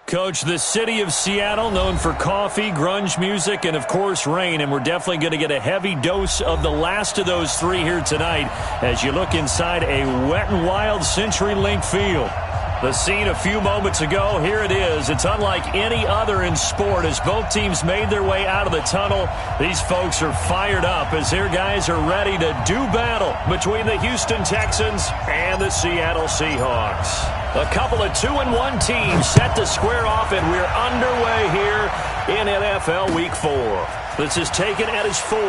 Coach, the city of Seattle, known for coffee, grunge music, and, of course, rain. And we're definitely going to get a heavy dose of the last of those three here tonight as you look inside a Wet n Wild CenturyLink field. The scene a few moments ago, here it is. It's unlike any other in sport as both teams made their way out of the tunnel. These folks are fired up as their guys are ready to do battle between the Houston Texans and the Seattle Seahawks. A couple of 2-1 teams set to square off, and we're underway here in NFL Week 4. This is taken at his 4.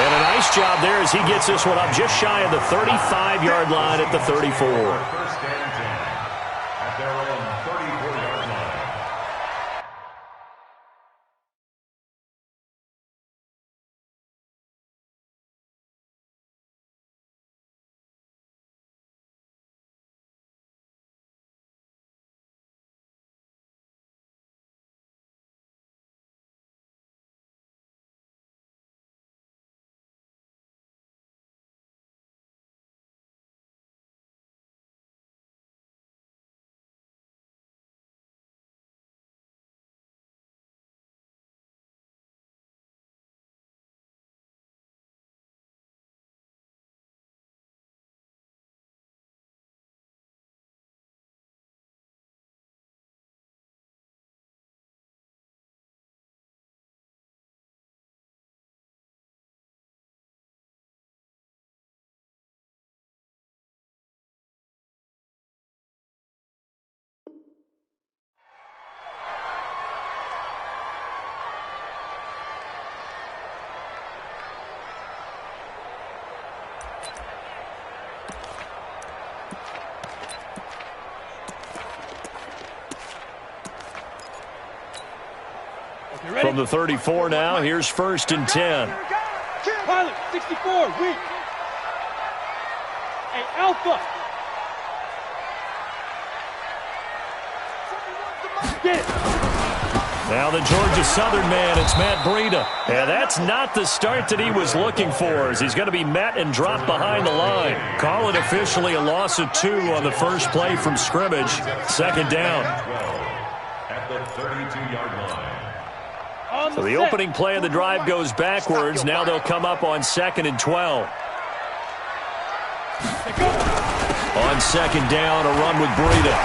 And a nice job there as he gets this one up just shy of the 35-yard line at the 34. First and 10 at their own 34-yard line. From the 34 now, here's first and 10. Pilot, 64, weak. Hey, Alpha. Now the Georgia Southern man, it's Matt Breida. And that's not the start that he was looking for as he's going to be met and dropped behind the line. Call it officially a loss of 2 on the first play from scrimmage. Second down. At the 32-yard line. So the opening play of the drive goes backwards. Now they'll come up on 2nd and 12. On second down, a run with Breida.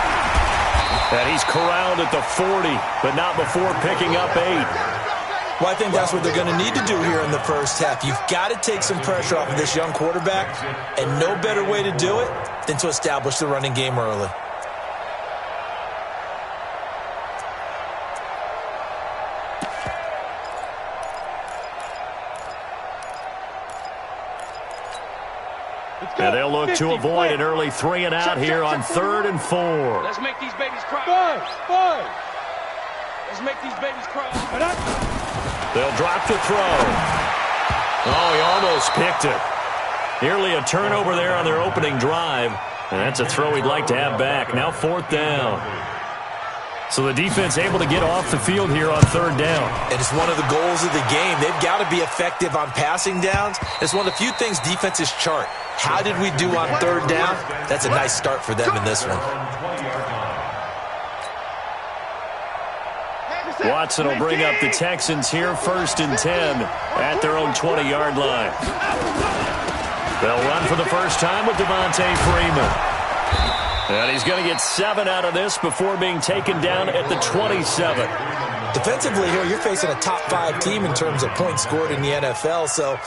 And he's corralled at the 40, but not before picking up 8. Well, I think that's what they're going to need to do here in the first half. You've got to take some pressure off of this young quarterback, and no better way to do it than to establish the running game early. And they'll look to avoid an early 3 and out here on 3rd and 4. Let's make these babies cry. Five. Let's make these babies cry. They'll drop the throw. Oh, he almost picked it. Nearly a turnover there on their opening drive. And that's a throw he'd like to have back. Now 4th down. So the defense able to get off the field here on 3rd down. And it's one of the goals of the game. They've got to be effective on passing downs. It's one of the few things defenses chart. How did we do on 3rd down? That's a nice start for them in this one. Watson will bring up the Texans here, 1st and 10 at their own 20-yard line. They'll run for the first time with Devontae Freeman. And he's going to get 7 out of this before being taken down at the 27. Defensively here, you're facing a top 5 team in terms of points scored in the NFL. So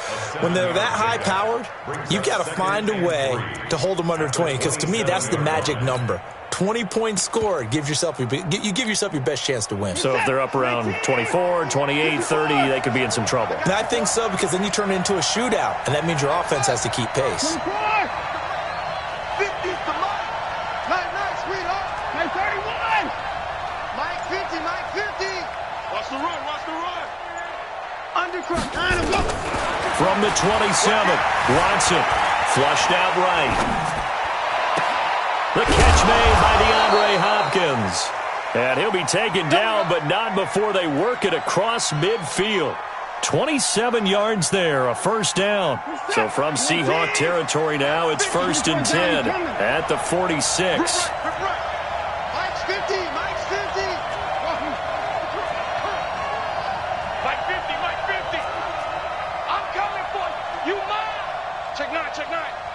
when they're that high-powered, you've got to find a way to hold them under 20. Because to me, that's the magic number. 20 points scored, you give yourself your best chance to win. So if they're up around 24, 28, 30, they could be in some trouble. And I think so, because then you turn it into a shootout, and that means your offense has to keep pace. 50 to Mike. Nice, sweetheart. Mike 31. Mike 50, Mike 50. Watch the run, watch the run. Undercut. From the 27, Watson flushed out right. The catch made by DeAndre Hopkins. And he'll be taken down, but not before they work it across midfield. 27 yards there, a first down. So from Seahawk territory now, it's 1st and 10 at the 46.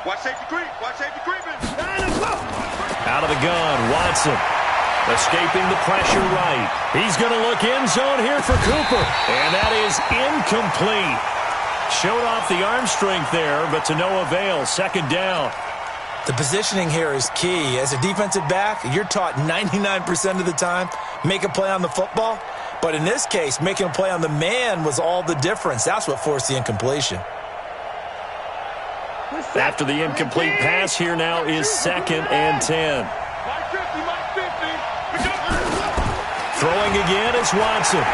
Watch safety creep. Watch safety creeping. Out of the gun, Watson. Escaping the pressure right. He's going to look end zone here for Cooper. And that is incomplete. Showed off the arm strength there, but to no avail. Second down. The positioning here is key. As a defensive back, you're taught 99% of the time, make a play on the football. But in this case, making a play on the man was all the difference. That's what forced the incompletion. After the incomplete pass, here now is 2nd and 10. Throwing again is Watson.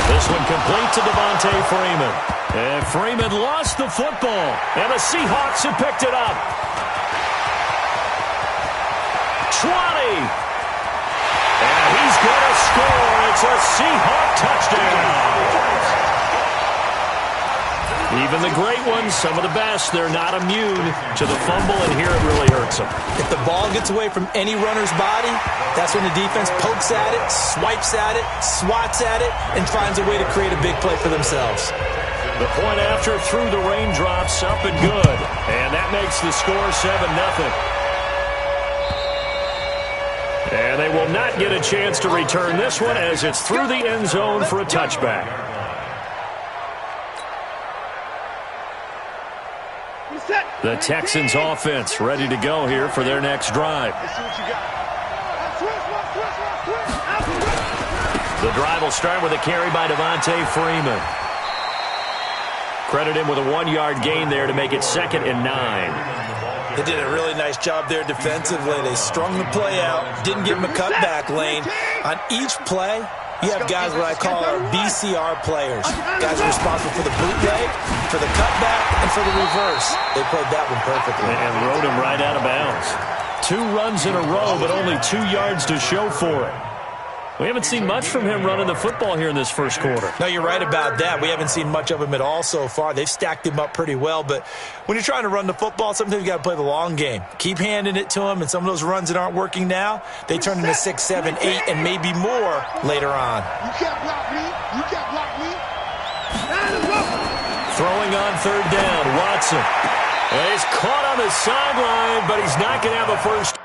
This one complete to Devontae Freeman. And Freeman lost the football. And the Seahawks have picked it up. 20. And he's going to score. It's a Seahawk touchdown. Even the great ones, some of the best, they're not immune to the fumble, and here it really hurts them. If the ball gets away from any runner's body, that's when the defense pokes at it, swipes at it, swats at it, and finds a way to create a big play for themselves. The point after through the raindrops, up and good. And that makes the score 7-0. And they will not get a chance to return this one as it's through the end zone for a touchback. The Texans offense ready to go here for their next drive. The drive will start with a carry by Devontae Freeman. Credit him with a 1-yard gain there to make it 2nd and 9. They did a really nice job there defensively. They strung the play out, didn't give him a cutback lane. On each play, you have guys what I call our BCR players. Guys are responsible for the bootleg, for the cutback, and for the reverse. They played that one perfectly. And rode him right out of bounds. 2 runs in a row, but only 2 yards to show for it. We haven't seen much from him running the football here in this first quarter. No, you're right about that. We haven't seen much of him at all so far. They've stacked him up pretty well, but when you're trying to run the football, sometimes you got to play the long game. Keep handing it to him, and some of those runs that aren't working now, they turn into 6, 7, 8, and maybe more later on. You can't block me. You can't block me. Throwing on 3rd down, Watson. And he's caught on the sideline, but he's not going to have a first.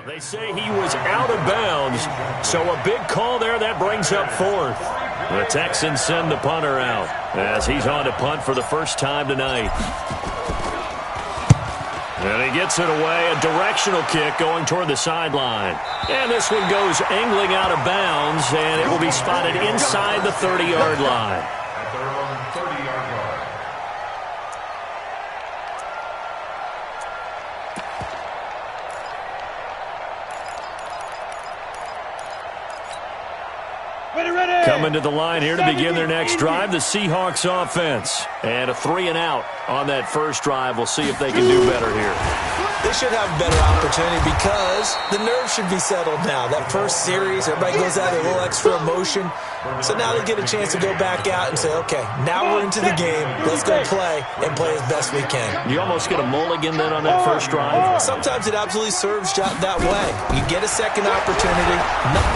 They say he was out of bounds, so a big call there that brings up 4th. The Texans send the punter out as he's on to punt for the first time tonight. And he gets it away, a directional kick going toward the sideline. And this one goes angling out of bounds, and it will be spotted inside the 30-yard line. At their own 30-yard line. Coming to the line here to begin their next drive, the Seahawks offense. And a 3-and-out on that first drive. We'll see if they can do better here. They should have a better opportunity because the nerves should be settled now. That first series, everybody goes out with a little extra emotion. So now they get a chance to go back out and say, okay, now we're into the game. Let's go play and play as best we can. You almost get a mulligan then on that first drive? Sometimes it absolutely serves that way. You get a second opportunity.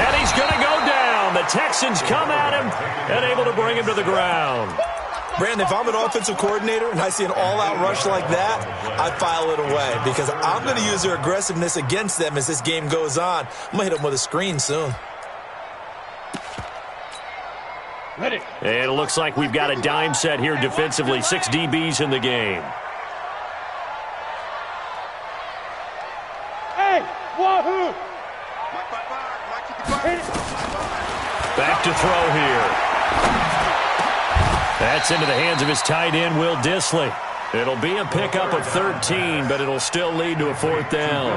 And he's going to go down. The Texans come at him and able to bring him to the ground. Brandon, if I'm an offensive coordinator and I see an all-out rush like that, I file it away because I'm going to use their aggressiveness against them as this game goes on. I'm going to hit them with a screen soon. And it looks like we've got a dime set here defensively. 6 DBs in the game. Hey, wahoo! Back to throw here. That's into the hands of his tight end, Will Dissly. It'll be a pickup of 13, but it'll still lead to a 4th down.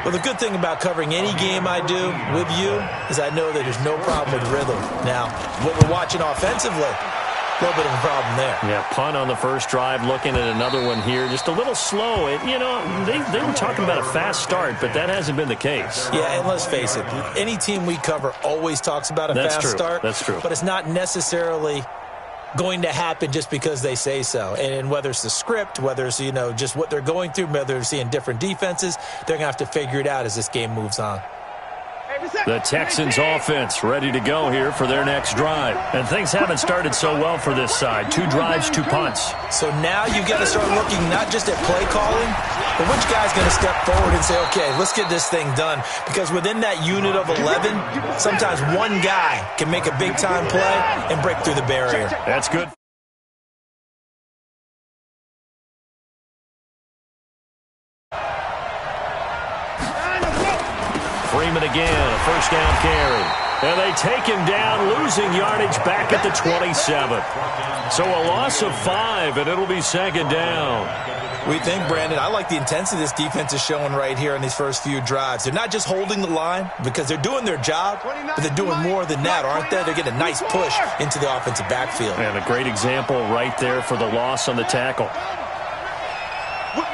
Well, the good thing about covering any game I do with you is I know that there's no problem with rhythm. Now, what we're watching offensively, a little bit of a problem there. Yeah, punt on the first drive, looking at another one here. Just a little slow. You know, they were talking about a fast start, but that hasn't been the case. Yeah, and let's face it, any team we cover always talks about a fast start. That's true. But it's not necessarily going to happen just because they say so. And whether it's the script, whether it's, just what they're going through, whether they're seeing different defenses, they're going to have to figure it out as this game moves on. The Texans offense ready to go here for their next drive. And things haven't started so well for this side. 2 drives, 2 punts. So now you've got to start looking not just at play calling, but which guy's going to step forward and say, okay, let's get this thing done. Because within that unit of 11, sometimes one guy can make a big-time play and break through the barrier. That's good. Freeman again, a first down carry. And they take him down, losing yardage back at the 27. So a loss of 5, and it'll be second down. We think, Brandon, I like the intensity this defense is showing right here in these first few drives. They're not just holding the line because they're doing their job, but they're doing more than that, aren't they? They're getting a nice push into the offensive backfield. And a great example right there for the loss on the tackle. Whip.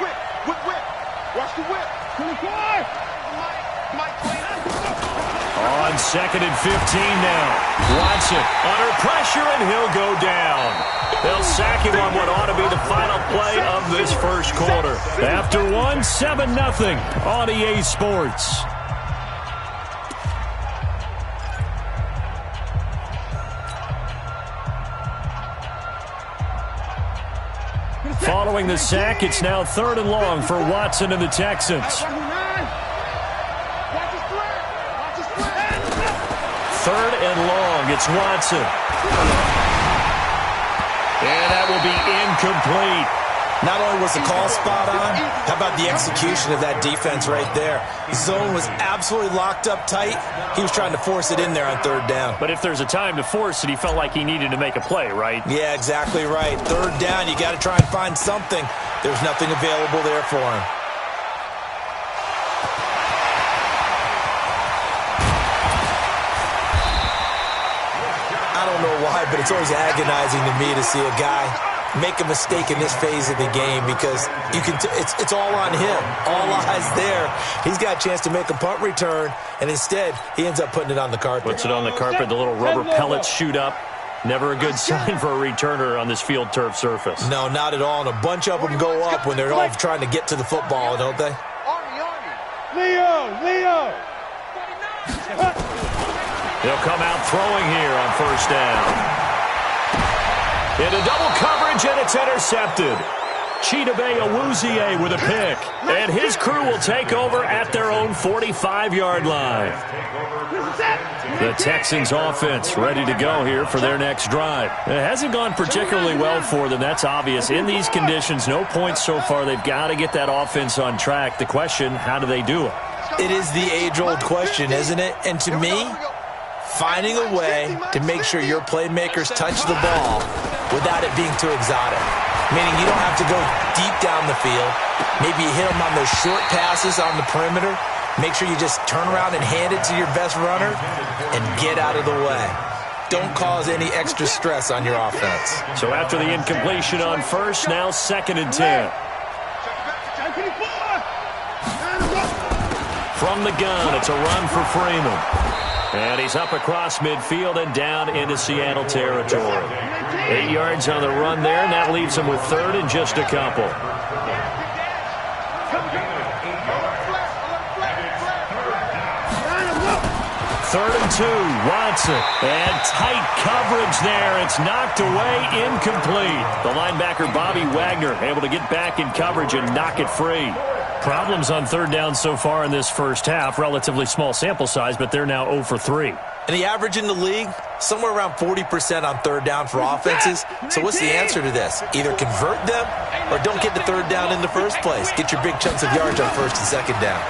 Watch the whip. 25. On 2nd and 15 now. Watson under pressure, and he'll go down. They'll sack him on what ought to be the final play of this first quarter. After 1, 7-0 on EA Sports. Following the sack, it's now 3rd and long for Watson and the Texans. 3rd and long. It's Watson. And that will be incomplete. Not only was the call spot on, how about the execution of that defense right there? The zone was absolutely locked up tight. He was trying to force it in there on 3rd down. But if there's a time to force it, he felt like he needed to make a play, right? Yeah, exactly right. 3rd down, you got to try and find something. There's nothing available there for him. I don't know why, but it's always agonizing to me to see a guy make a mistake in this phase of the game because you can. It's all on him. All eyes there. He's got a chance to make a punt return, and instead he ends up putting it on the carpet. Puts it on the carpet. The little rubber pellets shoot up. Never a good sign for a returner on this field turf surface. No, not at all. And a bunch of them go up when they're all trying to get to the football, don't they? Leo. They'll come out throwing here on 1st down. Into double coverage, and it's intercepted. Chidobe Awuzie with a pick. And his crew will take over at their own 45-yard line. The Texans offense ready to go here for their next drive. It hasn't gone particularly well for them, that's obvious. In these conditions, no points so far. They've got to get that offense on track. The question, how do they do it? It is the age-old question, isn't it? And to me, finding a way to make sure your playmakers touch the ball without it being too exotic. Meaning you don't have to go deep down the field. Maybe you hit them on those short passes on the perimeter. Make sure you just turn around and hand it to your best runner and get out of the way. Don't cause any extra stress on your offense. So after the incompletion on 1st, now 2nd and 10. From the gun, it's a run for Freeman. And he's up across midfield and down into Seattle territory. 8 yards on the run there, and that leaves him with 3rd and just a couple. 3rd and 2, Watson. And tight coverage there. It's knocked away, incomplete. The linebacker, Bobby Wagner, able to get back in coverage and knock it free. Problems on 3rd down so far in this first half. Relatively small sample size, but they're now 0 for 3. And the average in the league, somewhere around 40% on 3rd down for offenses. So what's the answer to this? Either convert them or don't get the 3rd down in the first place. Get your big chunks of yards on 1st and 2nd down.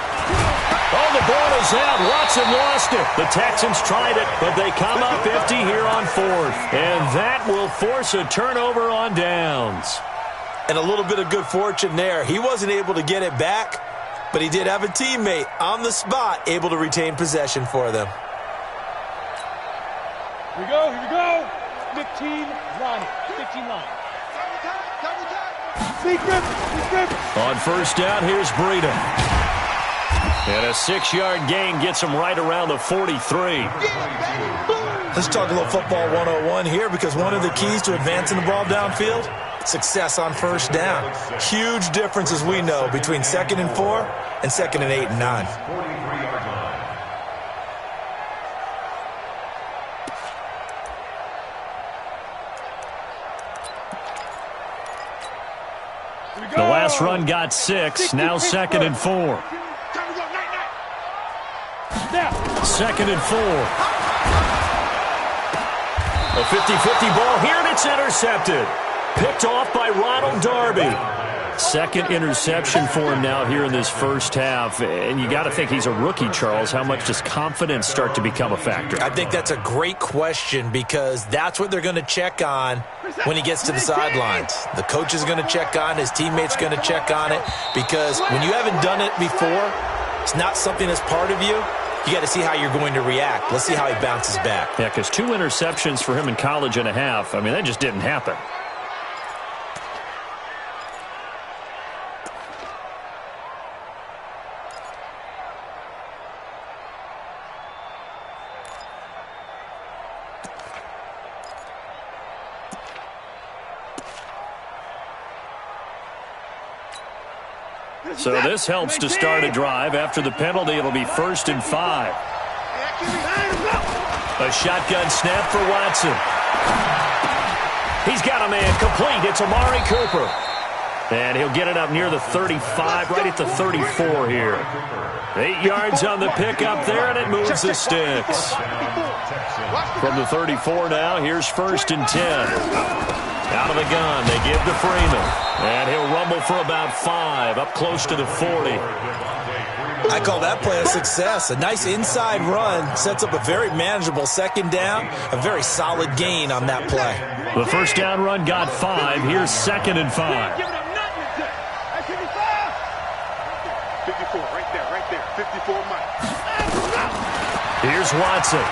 Oh, the ball is out. Watson lost it. The Texans tried it, but they come up empty here on 4th. And that will force a turnover on downs. And a little bit of good fortune there. He wasn't able to get it back, but he did have a teammate on the spot able to retain possession for them. Here we go. 15 line. Secret. On 1st down, here's Breida. And a 6-yard gain gets him right around the 43. Let's talk a little football 101 here, because one of the keys to advancing the ball downfield, success on 1st down. Huge difference, as we know, between 2nd and 4 and 2nd and 8 and 9. last run got 6. Now 2nd and 4. Second and 4. A 50-50 ball here, and it's intercepted. Picked off by Ronald Darby. Second interception for him now here in this first half. And you got to think he's a rookie, Charles. How much does confidence start to become a factor? I think that's a great question because that's what they're going to check on when he gets to the sidelines. The coach is going to check on, his teammates going to check on it, because when you haven't done it before, it's not something that's part of you. You got to see how you're going to react. Let's see how he bounces back. Yeah, because 2 interceptions for him in college and a half. I mean, that just didn't happen. So this helps to start a drive. After the penalty, it'll be 1st and 5. A shotgun snap for Watson. He's got a man complete. It's Amari Cooper. And he'll get it up near the 35, right at the 34 here. 8 yards on the pickup there, and it moves the sticks. From the 34 now, here's 1st and 10. Out of the gun, they give to Freeman. And he'll rumble for about 5, up close to the 40. I call that play a success. A nice inside run sets up a very manageable 2nd down. A very solid gain on that play. The first down run got 5. Here's 2nd and 5. 54, right there. 54 miles. Here's Watson.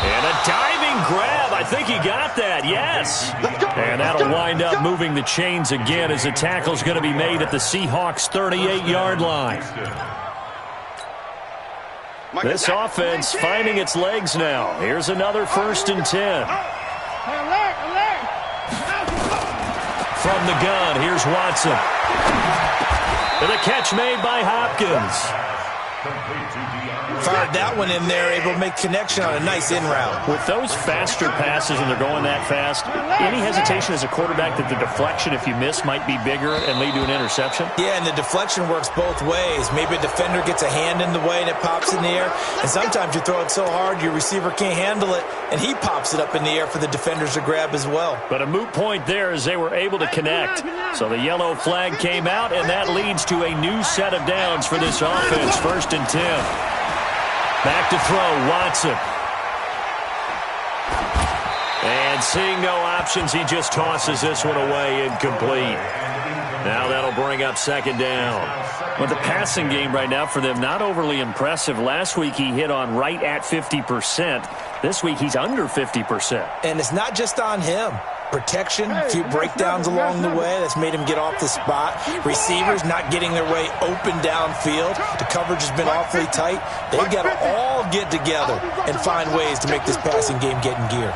And a diving grab. I think he got that, yes. And that'll wind up moving the chains again as the tackle's going to be made at the Seahawks' 38-yard line. This offense finding its legs now. Here's another 1st and 10. From the gun, here's Watson. And a catch made by Hopkins. Fired that one in there, able to make connection on a nice in route. With those faster passes and they're going that fast, any hesitation as a quarterback that the deflection, if you miss, might be bigger and lead to an interception? Yeah, and the deflection works both ways. Maybe a defender gets a hand in the way and it pops in the air. And sometimes you throw it so hard your receiver can't handle it, and he pops it up in the air for the defenders to grab as well. But a moot point there as they were able to connect. So the yellow flag came out, and that leads to a new set of downs for this offense. 1st and 10. Back to throw, Watson. And seeing no options, he just tosses this one away, incomplete. Now that'll bring up 2nd down. But the passing game right now for them, not overly impressive. Last week he hit on right at 50%. This week he's under 50%. And it's not just on him. Protection, a few breakdowns along the way. That's made him get off the spot. Receivers not getting their way open downfield. The coverage has been awfully tight. They've got to all get together and find ways to make this passing game get in gear.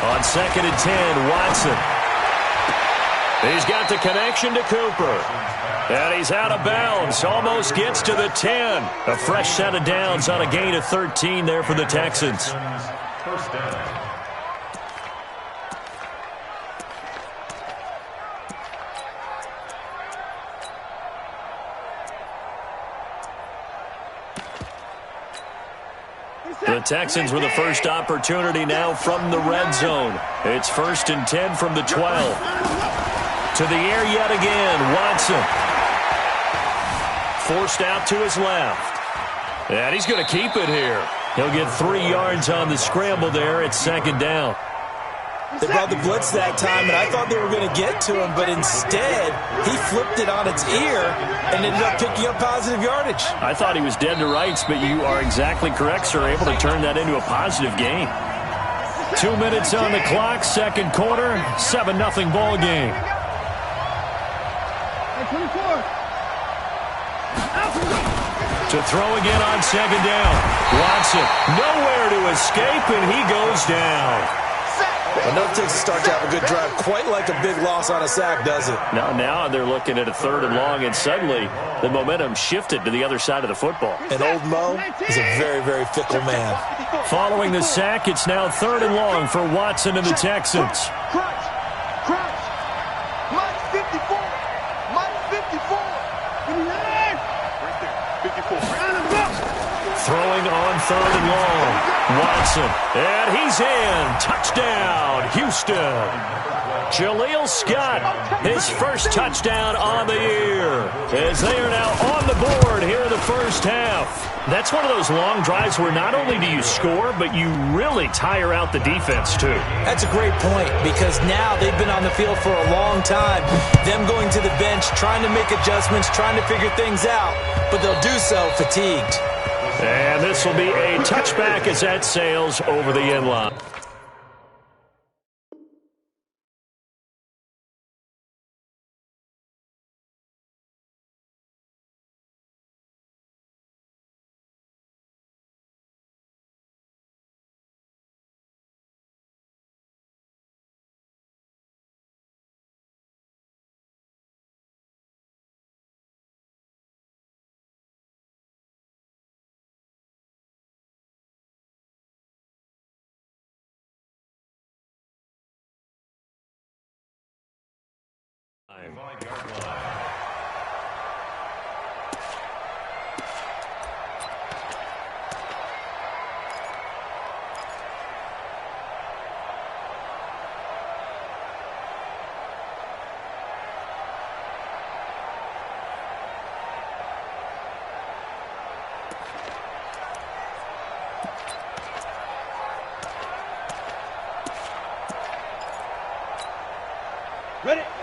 On 2nd and 10, Watson. He's got the connection to Cooper. And he's out of bounds. Almost gets to the 10. A fresh set of downs on a gain of 13 there for the Texans. 1st down. The Texans with the first opportunity now from the red zone. It's 1st and 10 from the 12. To the air yet again, Watson. Forced out to his left. And he's going to keep it here. He'll get 3 yards on the scramble there. It's 2nd down. They brought the blitz that time, and I thought they were going to get to him, but instead, he flipped it on its ear and ended up picking up positive yardage. I thought he was dead to rights, but you are exactly correct, sir. Able to turn that into a positive gain. 2 minutes on the clock, 2nd quarter, 7-0 ball game. To throw again on 2nd down. Watson nowhere to escape, and he goes down. Enough takes to start to have a good drive. Quite like a big loss on a sack, does it? Now they're looking at a 3rd and long, and suddenly the momentum shifted to the other side of the football. And old Mo is a very, very fickle man. Following the sack, it's now 3rd and long for Watson and the Texans. Crunch. Mike 54. Mike 54. Right there. 54. Throwing on 3rd and long. Watson, and he's in. Touchdown, Houston. Jaleel Scott, his first touchdown on the year, as they are now on the board here in the first half. That's one of those long drives where not only do you score, but you really tire out the defense, too. That's a great point, because now they've been on the field for a long time. Them going to the bench, trying to make adjustments, trying to figure things out, but they'll do so fatigued. And this will be a touchback as that sails over the end line.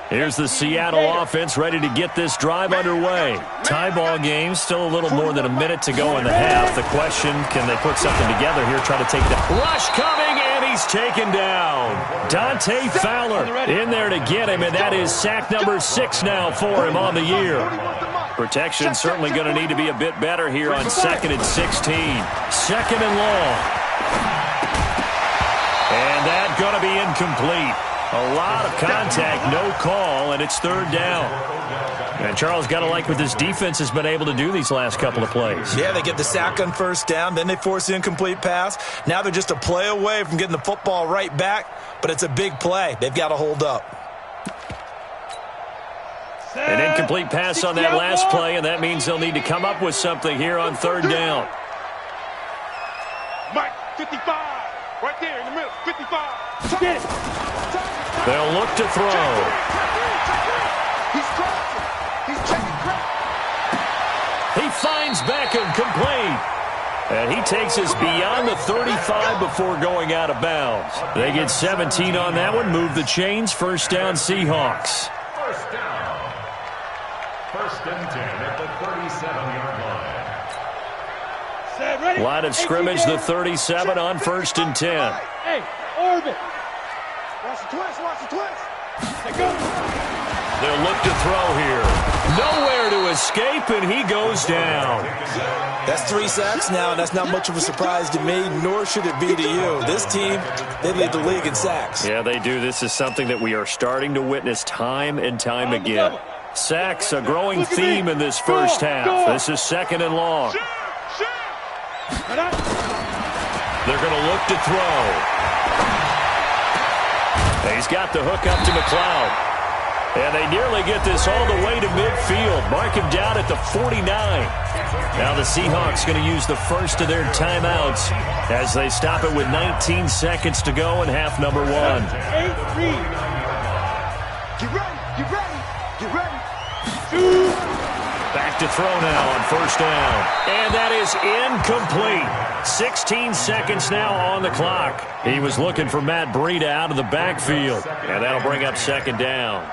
Here's the Seattle offense ready to get this drive underway. Tie ball game, still a little more than a minute to go in the half. The question, can they put something together here, try to take the rush coming, and he's taken down. Dante Fowler in there to get him, and that is sack number 6 now for him on the year. Protection certainly going to need to be a bit better here on 2nd and 16. 2nd and long. And that's going to be incomplete. A lot of contact, no call, and it's 3rd down. And Charles, got to like what this defense has been able to do these last couple of plays. Yeah, they get the sack on 1st down, then they force the incomplete pass. Now they're just a play away from getting the football right back, but it's a big play. They've got to hold up. An incomplete pass on that last play, and that means they'll need to come up with something here on 3rd down. Mike 55. Right there in the middle. 55. Get it. They'll look to throw. He's crossing. He's checking crack. He finds Beckham complete. And he takes us beyond the 35 before going out of bounds. They get 17 on that one. Move the chains. 1st down, Seahawks. 1st down. 1st and 10 at the 37-yard line. Line of scrimmage, the 37 on 1st and 10. Hey, orbit. Watch the twist. Watch the twist. They'll look to throw here. Nowhere to escape, and he goes down. That's 3 sacks now, and that's not much of a surprise to me, nor should it be to you. This team, they lead the league in sacks. Yeah, they do. This is something that we are starting to witness time and time again. Sacks, a growing theme in this first half. This is 2nd and long. They're going to look to throw. He's got the hook up to McLeod. And they nearly get this all the way to midfield. Mark him down at the 49. Now the Seahawks going to use the first of their timeouts as they stop it with 19 seconds to go in half number 1. Get ready. Get ready. Get ready. Back to throw now on 1st down. And that is incomplete. 16 seconds now on the clock. He was looking for Matt Breida out of the backfield. And that'll bring up 2nd down.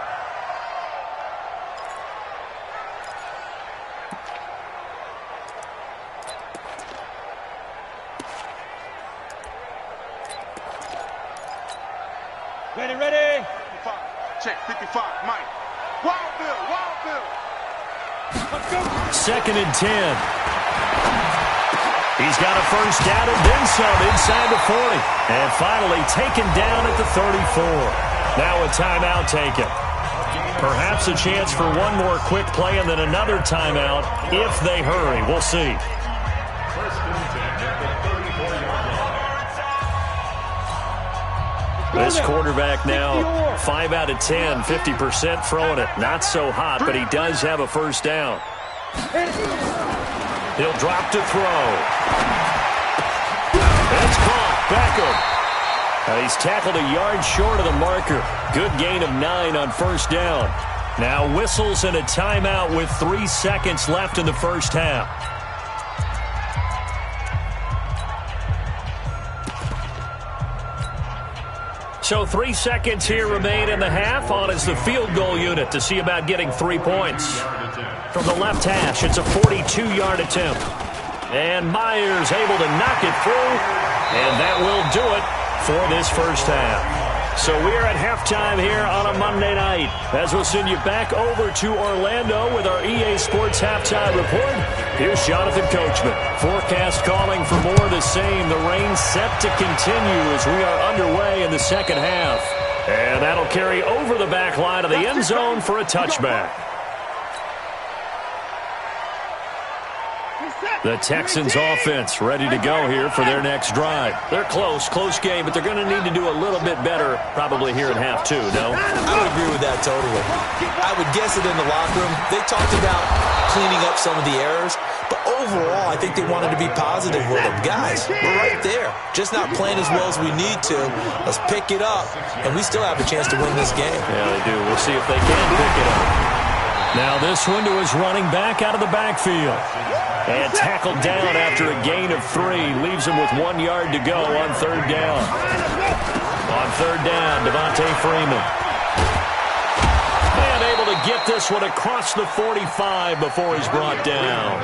Ready. 55. Check 55. Mike. Wild Bill. Let's go. 2nd and 10. He's got a first down and then some inside the 40. And finally taken down at the 34. Now a timeout taken. Perhaps a chance for one more quick play and then another timeout if they hurry. We'll see. This quarterback now 5 out of 10, 50% throwing it. Not so hot, but he does have a first down. He'll drop to throw. It's caught. Beckham. He's tackled a yard short of the marker. Good gain of 9 on first down. Now whistles and a timeout with 3 seconds left in the first half. So 3 seconds here remain in the half. On is the field goal unit to see about getting 3 points. From the left hash, it's a 42-yard attempt. And Myers able to knock it through. And that will do it for this first half. So we're at halftime here on a Monday night. As we'll send you back over to Orlando with our EA Sports Halftime Report. Here's Jonathan Coachman. Forecast calling for more of the same. The rain set to continue as we are underway in the second half. And that'll carry over the back line of the end zone for a touchback. The Texans offense ready to go here for their next drive. They're close game, but they're going to need to do a little bit better probably here in half two, no? I would agree with that totally. I would guess it in the locker room. They talked about cleaning up some of the errors, but overall I think they wanted to be positive with them. Guys, we're right there. Just not playing as well as we need to. Let's pick it up, and we still have a chance to win this game. Yeah, they do. We'll see if they can pick it up. Now this one to his running back out of the backfield. And tackled down after a gain of 3. Leaves him with 1 yard to go on third down. On third down, Devontae Freeman. And able to get this one across the 45 before he's brought down.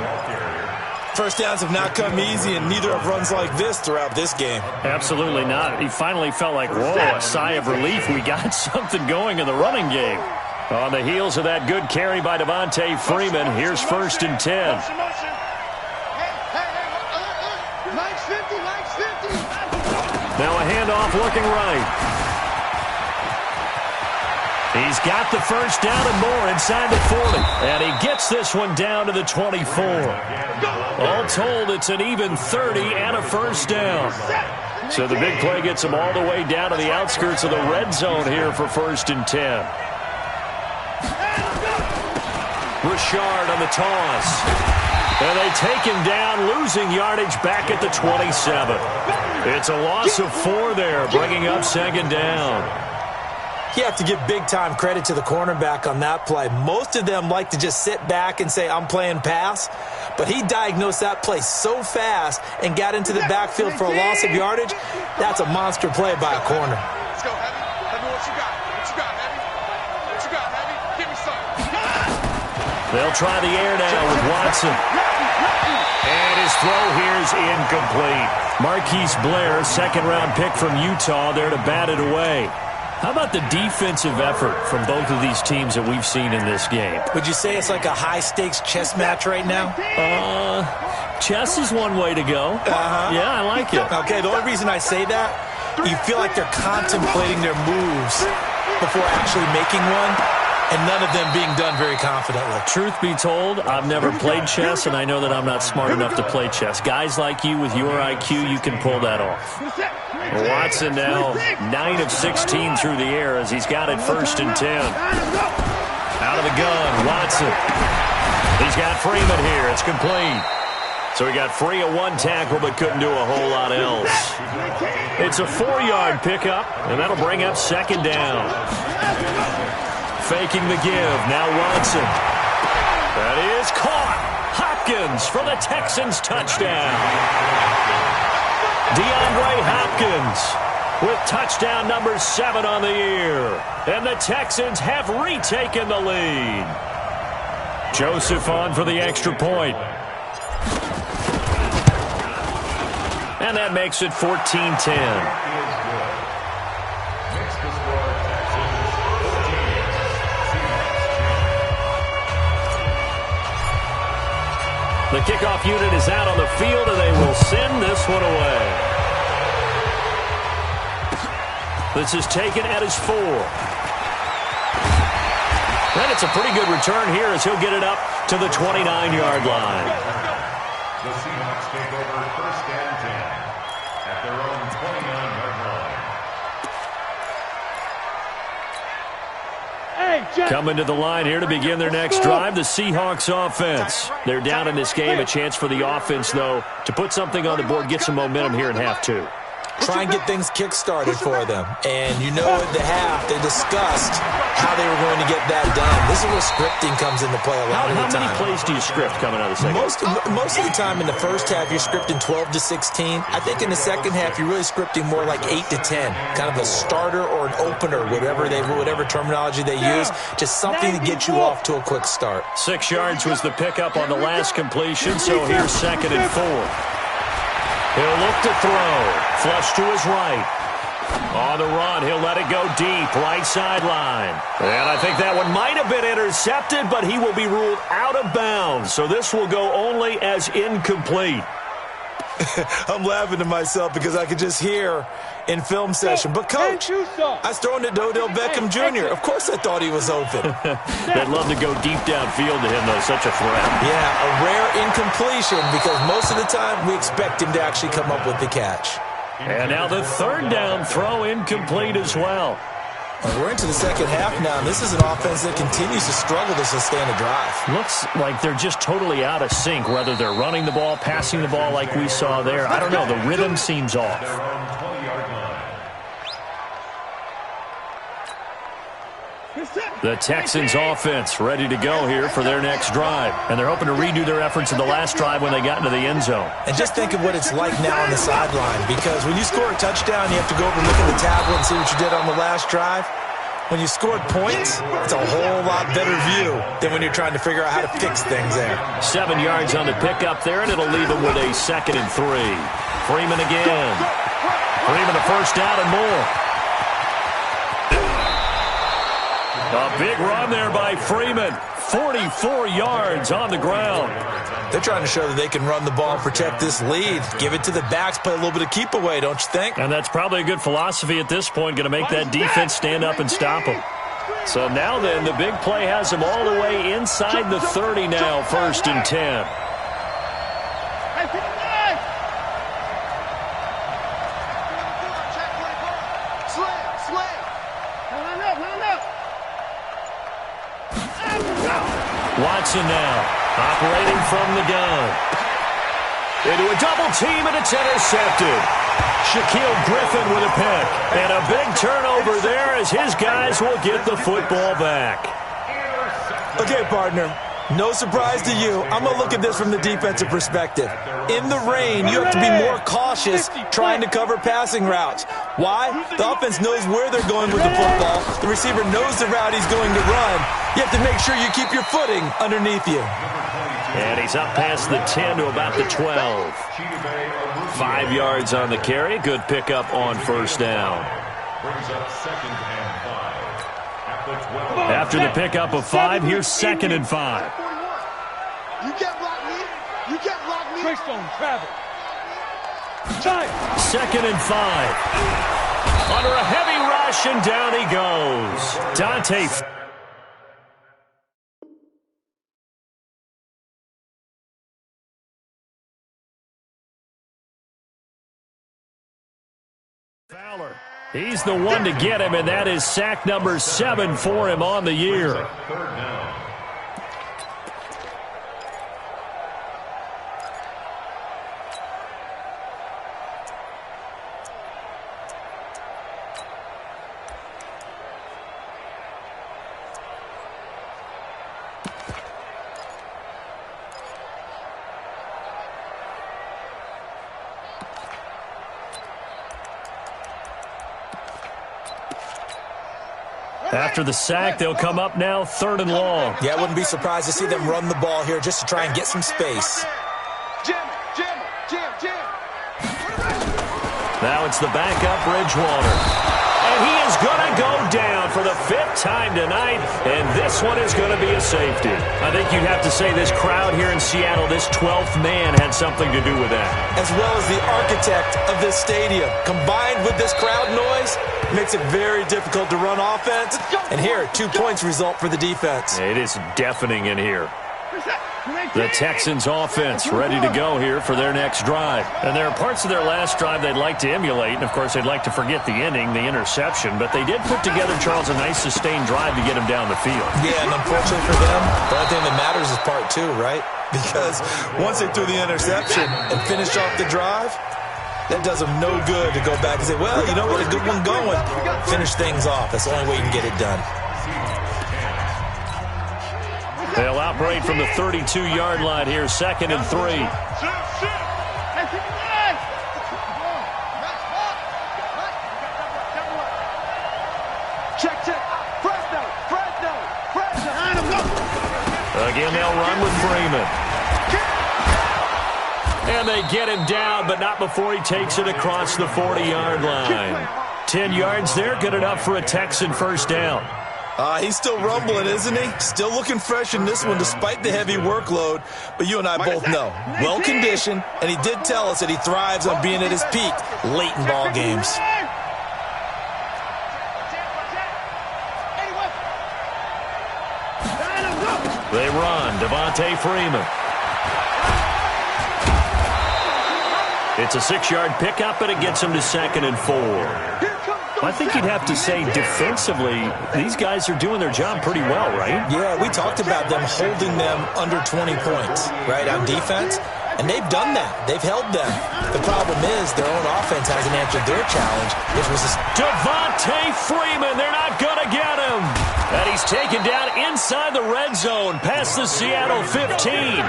First downs have not come easy, and neither have runs like this throughout this game. Absolutely not. He finally felt like, whoa, a sigh of relief. We got something going in the running game. On the heels of that good carry by Devontae Freeman, here's 1st and 10. Now a handoff looking right. He's got the first down and more inside the 40. And he gets this one down to the 24. All told, it's an even 30 and a first down. So the big play gets him all the way down to the outskirts of the red zone here for 1st and 10. Richard on the toss. And they take him down, losing yardage back at the 27. It's a loss of 4 there, bringing up 2nd down. You have to give big-time credit to the cornerback on that play. Most of them like to just sit back and say, I'm playing pass. But he diagnosed that play so fast and got into the backfield for a loss of yardage. That's a monster play by a corner. Let's go, Heavy. Heavy, what you got? What you got, Heavy? What you got, Heavy? Give me some. They'll try the air now with Watson. And his throw here is incomplete. Marquise Blair, 2nd-round pick from Utah, there to bat it away. How about the defensive effort from both of these teams that we've seen in this game? Would you say it's like a high-stakes chess match right now? Chess is one way to go. Yeah, I like it. Okay, the only reason I say that, you feel like they're contemplating their moves before actually making one. And none of them being done very confidently. Truth be told, I've never played chess, and I know that I'm not smart enough to play chess. Guys like you with your IQ, you can pull that off. Watson now 9 of 16 through the air as he's got it 1st and 10. Out of the gun, Watson. He's got Freeman here. It's complete. So he got free of 1 tackle but couldn't do a whole lot else. It's a 4-yard pickup, and that'll bring up 2nd down. Faking the give. Now Watson. That is caught. Hopkins for the Texans touchdown. DeAndre Hopkins with touchdown number 7 on the year. And the Texans have retaken the lead. Joseph on for the extra point. And that makes it 14-10. The kickoff unit is out on the field, and they will send this one away. This is taken at his 4. And it's a pretty good return here as he'll get it up to the 29-yard line. The Seahawks take over 1st and 10 at their own 29-yard line. Coming to the line here to begin their next drive, the Seahawks offense. They're down in this game. A chance for the offense, though, to put something on the board, get some momentum here in half 2. Try and get things kick-started for them. And you know at the half, they discussed how they were going to get that done. This is where scripting comes into play a lot of the time. How many plays do you script coming out of the second? Most of the time in the first half, you're scripting 12 to 16. I think in the second half, you're really scripting more like 8 to 10. Kind of a starter or an opener, whatever terminology they use. Just something to get you off to a quick start. 6 yards was the pickup on the last completion, so here's 2nd and 4. He'll look to throw. Flush to his right. On the run, he'll let it go deep. Right sideline. And I think that one might have been intercepted, but he will be ruled out of bounds. So this will go only as incomplete. I'm laughing to myself because I could just hear in film session. But, Coach, I was throwing to Odell Beckham Jr. Of course I thought he was open. They'd love to go deep downfield to him, though. Such a threat. Yeah, a rare incompletion because most of the time we expect him to actually come up with the catch. And now the 3rd down throw incomplete as well. We're into the second half now, and this is an offense that continues to struggle to sustain a drive. Looks like they're just totally out of sync, whether they're running the ball, passing the ball like we saw there. I don't know. The rhythm seems off. The Texans offense ready to go here for their next drive. And they're hoping to redo their efforts in the last drive when they got into the end zone. And just think of what it's like now on the sideline, because when you score a touchdown, you have to go over and look at the tablet and see what you did on the last drive. When you scored points, it's a whole lot better view than when you're trying to figure out how to fix things there. 7 yards on the pickup there, and it'll leave them with a 2nd and 3. Freeman again. Freeman the first down and more. A big run there by Freeman. 44 yards on the ground. They're trying to show that they can run the ball and protect this lead. Give it to the backs, play a little bit of keep away, don't you think? And that's probably a good philosophy at this point, going to make that defense stand up and stop them. So now then, the big play has them all the way inside the 30 now, 1st and 10. Watson now, operating from the gun. Into a double team, and it's intercepted. Shaquille Griffin with a pick. And a big turnover there as his guys will get the football back. Okay, partner. No surprise to you. I'm going to look at this from the defensive perspective. In the rain, you have to be more cautious trying to cover passing routes. Why? The offense knows where they're going with the football. The receiver knows the route he's going to run. You have to make sure you keep your footing underneath you. And he's up past the 10 to about the 12. 5 yards on the carry. Good pickup on 1st down. Brings up 2nd and 5. After the pickup of 5, here's 2nd and 5. You can't block me. You can't block me. Greystone, travel. Time. 2nd and 5. Under a heavy rush, and down he goes. Dante Fowler. He's the one to get him, and that is sack number 7 for him on the year. 3rd down. After the sack, they'll come up now 3rd and long. Yeah, I wouldn't be surprised to see them run the ball here just to try and get some space. Jam. Now it's the backup Bridgewater. And he is going to go down. for the 5th time tonight, and this one is going to be a safety. I think you'd have to say this crowd here in Seattle, this 12th man, had something to do with that. As well as the architect of this stadium. Combined with this crowd noise, makes it very difficult to run offense. And here, 2 points result for the defense. It is deafening in here. The Texans offense ready to go here for their next drive. And there are parts of their last drive they'd like to emulate. And, of course, they'd like to forget the ending, the interception. But they did put together, Charles, a nice sustained drive to get him down the field. Yeah, and unfortunately for them, the only thing that matters is part 2, right? Because once they threw the interception and finished off the drive, that does them no good to go back and say, well, you know what, a good one going. Finish things off. That's the only way you can get it done. They'll operate from the 32-yard line here, 2nd and 3. Check. Fresno. Again, they'll run with Freeman. And they get him down, but not before he takes it across the 40-yard line. 10 yards there, good enough for a Texan first down. He's still rumbling, isn't he? Still looking fresh in this one despite the heavy workload. But you and I both know, well-conditioned, and he did tell us that he thrives on being at his peak late in ball games. They run, Devontae Freeman. It's a 6-yard pickup, and it gets him to 2nd and 4. I think you'd have to say defensively, these guys are doing their job pretty well, right? Yeah, we talked about them holding them under 20 points, right, on defense. And they've done that. They've held them. The problem is their own offense hasn't answered their challenge, which was Devontae Freeman. They're not going to get him. And he's taken down inside the red zone past the Seattle 15.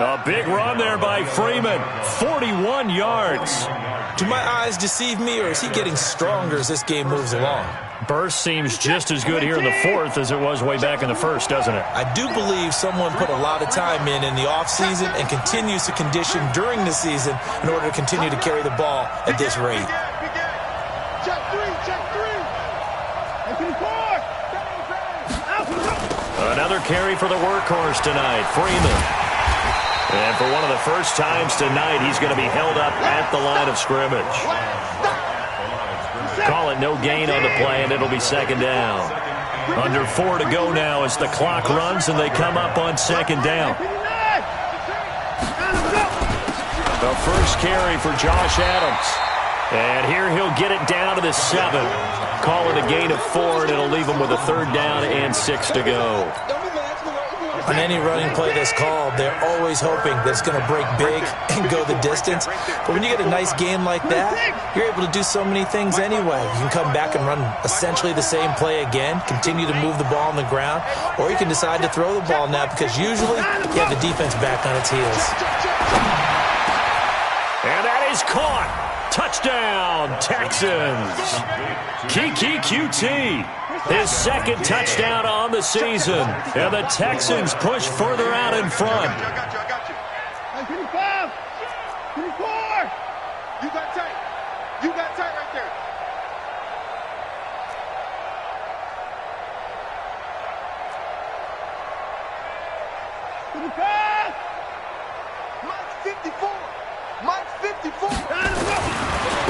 A big run there by Freeman. 41 yards. Do my eyes deceive me, or is he getting stronger as this game moves along? Burst seems just as good here in the 4th as it was way back in the 1st, doesn't it? I do believe someone put a lot of time in the offseason and continues to condition during the season in order to continue to carry the ball at this rate. Check 3. Another carry for the workhorse tonight, Freeman. And for one of the first times tonight, he's going to be held up at the line of scrimmage. Call it no gain on the play, and it'll be 2nd down. Under 4 to go now as the clock runs, and they come up on 2nd down. The first carry for Josh Adams. And here he'll get it down to the 7. Call it a gain of 4, and it'll leave him with a 3rd down and 6 to go. On any running play that's called, they're always hoping that it's going to break big and go the distance. But when you get a nice game like that, you're able to do so many things anyway. You can come back and run essentially the same play again, continue to move the ball on the ground, or you can decide to throw the ball now because usually you have the defense back on its heels. And that is caught. Touchdown, Texans. Kiki QT. His 2nd touchdown on the season. And the Texans push further out in front. I got you. 25. 24. You got tight. You got tight right there. Mike's 54.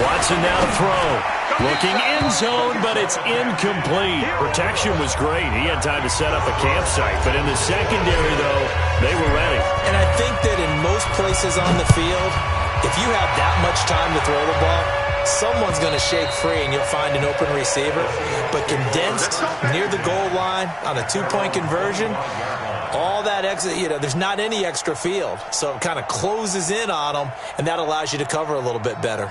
Watson now to throw. Looking end zone, but it's incomplete. Protection was great. He had time to set up a campsite. But in the secondary, though, they were ready. And I think that in most places on the field, if you have that much time to throw the ball, someone's going to shake free and you'll find an open receiver. But condensed near the goal line on a 2-point conversion, all that extra, there's not any extra field. So it kind of closes in on them, and that allows you to cover a little bit better.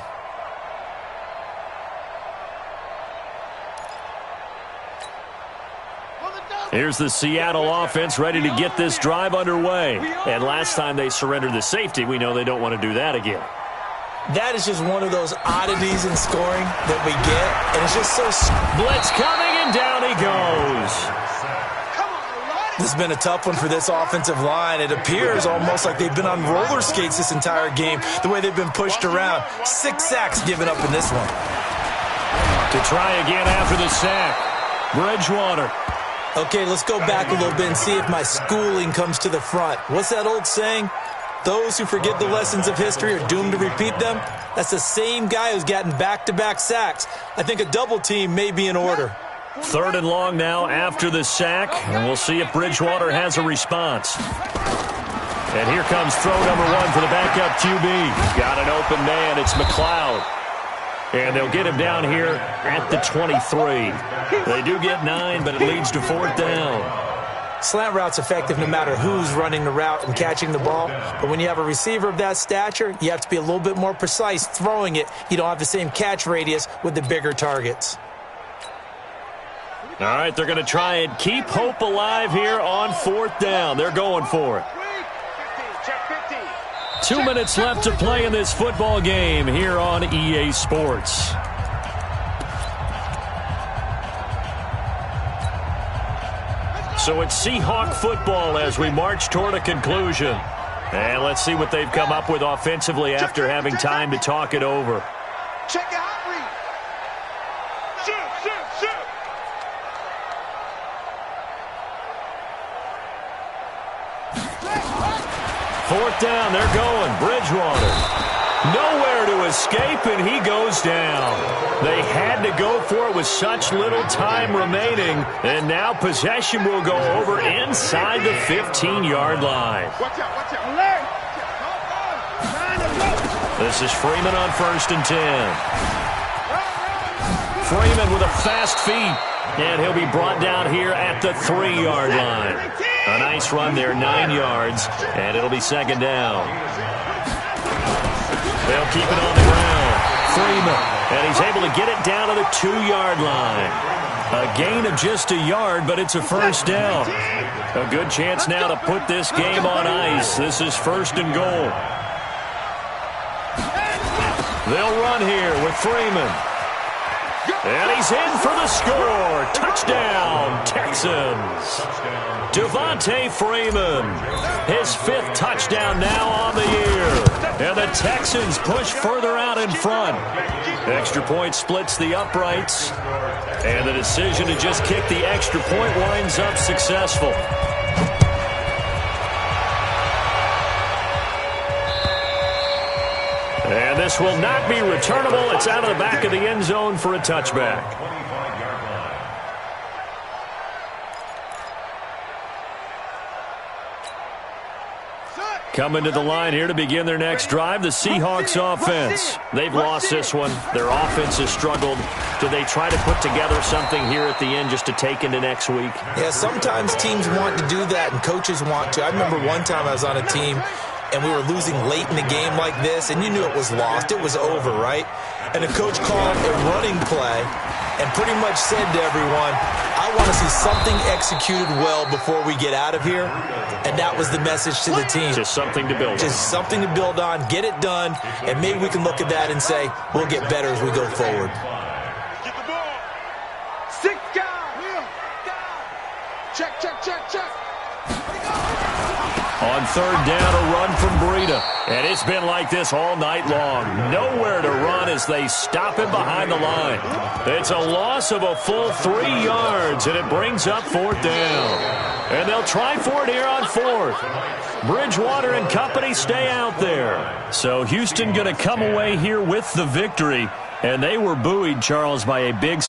Here's the Seattle offense ready to get this drive underway. And last time they surrendered the safety, we know they don't want to do that again. That is just one of those oddities in scoring that we get, and it's just so... Blitz coming, and down he goes. This has been a tough one for this offensive line. It appears almost like they've been on roller skates this entire game, the way they've been pushed around. 6 sacks given up in this one. To try again after the sack. Bridgewater. Okay, let's go back a little bit and see if my schooling comes to the front. What's that old saying? Those who forget the lessons of history are doomed to repeat them. That's the same guy who's gotten back-to-back sacks. I think a double team may be in order. 3rd and long now after the sack, and we'll see if Bridgewater has a response. And here comes throw number 1 for the backup QB. Got an open man. It's McLeod. And they'll get him down here at the 23. They do get 9, but it leads to 4th down. Slant route's effective no matter who's running the route and catching the ball. But when you have a receiver of that stature, you have to be a little bit more precise throwing it. You don't have the same catch radius with the bigger targets. All right, they're going to try and keep hope alive here on 4th down. They're going for it. 2 minutes left to play in this football game here on EA Sports. So it's Seahawk football as we march toward a conclusion. And let's see what they've come up with offensively after having time to talk it over. Check it out. Fourth down, they're going. Bridgewater. Nowhere to escape, and he goes down. They had to go for it with such little time remaining, and now possession will go over inside the 15-yard line. Watch out. This is Freeman on 1st and 10. Freeman with a fast feet, and he'll be brought down here at the 3-yard line. A nice run there, 9 yards, and it'll be 2nd down. They'll keep it on the ground. Freeman, and he's able to get it down to the 2-yard line. A gain of just a yard, but it's a 1st down. A good chance now to put this game on ice. This is 1st and goal. They'll run here with Freeman. And he's in for the score. Touchdown, Texans. Devontae Freeman, his 5th touchdown now on the year. And the Texans push further out in front. Extra point splits the uprights. And the decision to just kick the extra point winds up successful. And this will not be returnable. It's out of the back of the end zone for a touchback. Coming to the line here to begin their next drive, the Seahawks offense. They've lost this one. Their offense has struggled. Do they try to put together something here at the end just to take into next week? Yeah, sometimes teams want to do that and coaches want to. I remember one time I was on a team and we were losing late in the game like this, and you knew it was lost. It was over, right? And the coach called a running play and pretty much said to everyone, I want to see something executed well before we get out of here. And that was the message to the team. Just something to build on. Just something to build on, get it done, and maybe we can look at that and say, we'll get better as we go forward. Get the ball. 6 guys. Check. On 3rd down, a run from Breida. And it's been like this all night long. Nowhere to run as they stop him behind the line. It's a loss of a full 3 yards, and it brings up 4th down. And they'll try for it here on 4th. Bridgewater and company stay out there. So Houston going to come away here with the victory. And they were buoyed, Charles, by a big